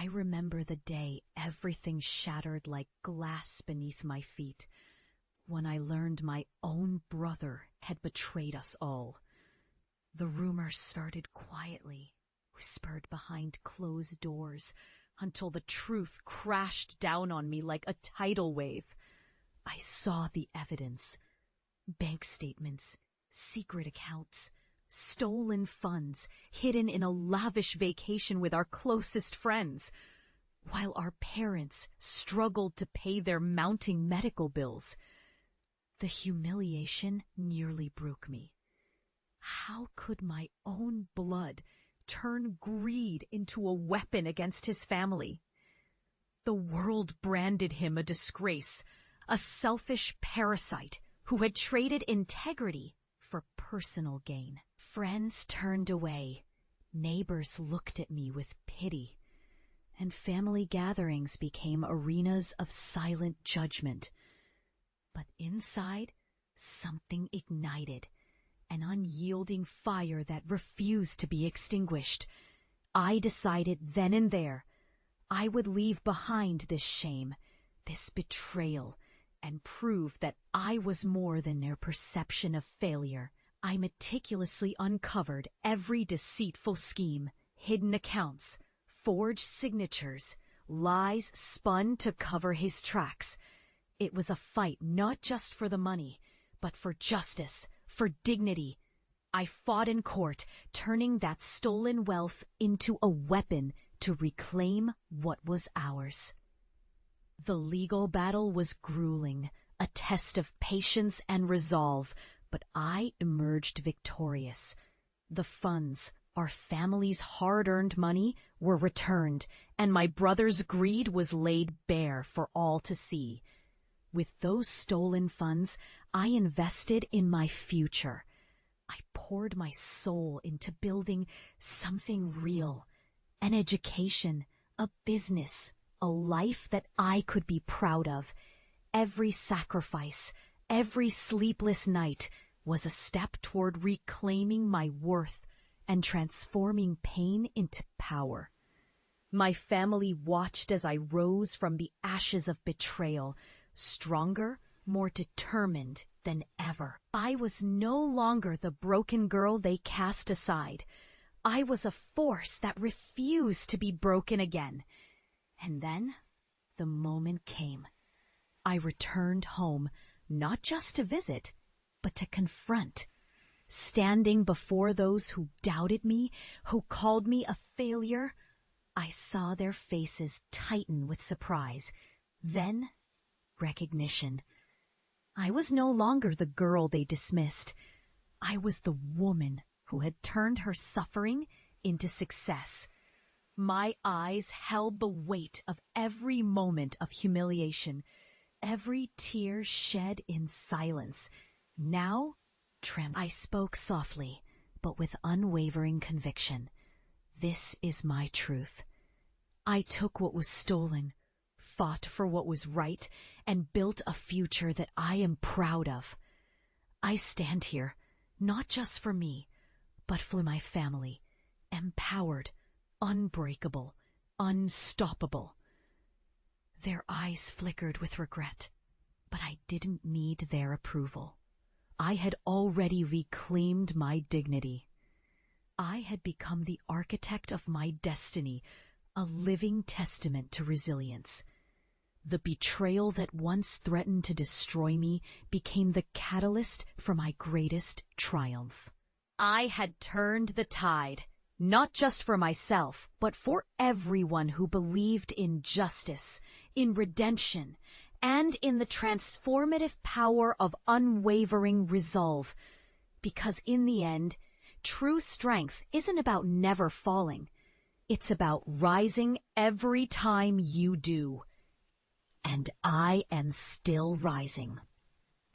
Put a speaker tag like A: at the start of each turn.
A: I remember the day everything shattered like glass beneath my feet, when I learned my own brother had betrayed us all. The rumors started quietly, whispered behind closed doors, until the truth crashed down on me like a tidal wave. I saw the evidence. Bank statements, secret accounts, stolen funds hidden in a lavish vacation with our closest friends, while our parents struggled to pay their mounting medical bills. The humiliation nearly broke me. How could my own blood turn greed into a weapon against his family? The world branded him a disgrace, a selfish parasite who had traded integrity for personal gain. Friends turned away, neighbors looked at me with pity, and family gatherings became arenas of silent judgment. But inside, something ignited, an unyielding fire that refused to be extinguished. I decided then and there I would leave behind this shame, this betrayal, and prove that I was more than their perception of failure. I meticulously uncovered every deceitful scheme, hidden accounts, forged signatures, lies spun to cover his tracks. It was a fight not just for the money, but for justice, for dignity. I fought in court, turning that stolen wealth into a weapon to reclaim what was ours. The legal battle was grueling, a test of patience and resolve, but I emerged victorious. The funds, our family's hard-earned money, were returned, and my brother's greed was laid bare for all to see. With those stolen funds, I invested in my future. I poured my soul into building something real, an education, a business, a life that I could be proud of. Every sacrifice, every sleepless night was a step toward reclaiming my worth and transforming pain into power. My family watched as I rose from the ashes of betrayal, stronger, more determined than ever. I was no longer the broken girl they cast aside. I was a force that refused to be broken again. And then the moment came. I returned home, not just to visit, but to confront. Standing before those who doubted me, who called me a failure, I saw their faces tighten with surprise. Then recognition. I was no longer the girl they dismissed. I was the woman who had turned her suffering into success. My eyes held the weight of every moment of humiliation, every tear shed in silence. Now, I spoke softly, but with unwavering conviction. This is my truth. I took what was stolen, fought for what was right, and built a future that I am proud of. I stand here, not just for me, but for my family, empowered, unbreakable, unstoppable. Their eyes flickered with regret, but I didn't need their approval. I had already reclaimed my dignity. I had become the architect of my destiny, a living testament to resilience. The betrayal that once threatened to destroy me became the catalyst for my greatest triumph. I had turned the tide, not just for myself, but for everyone who believed in justice, in redemption, and in the transformative power of unwavering resolve. Because in the end, true strength isn't about never falling. It's about rising every time you do. And I am still rising.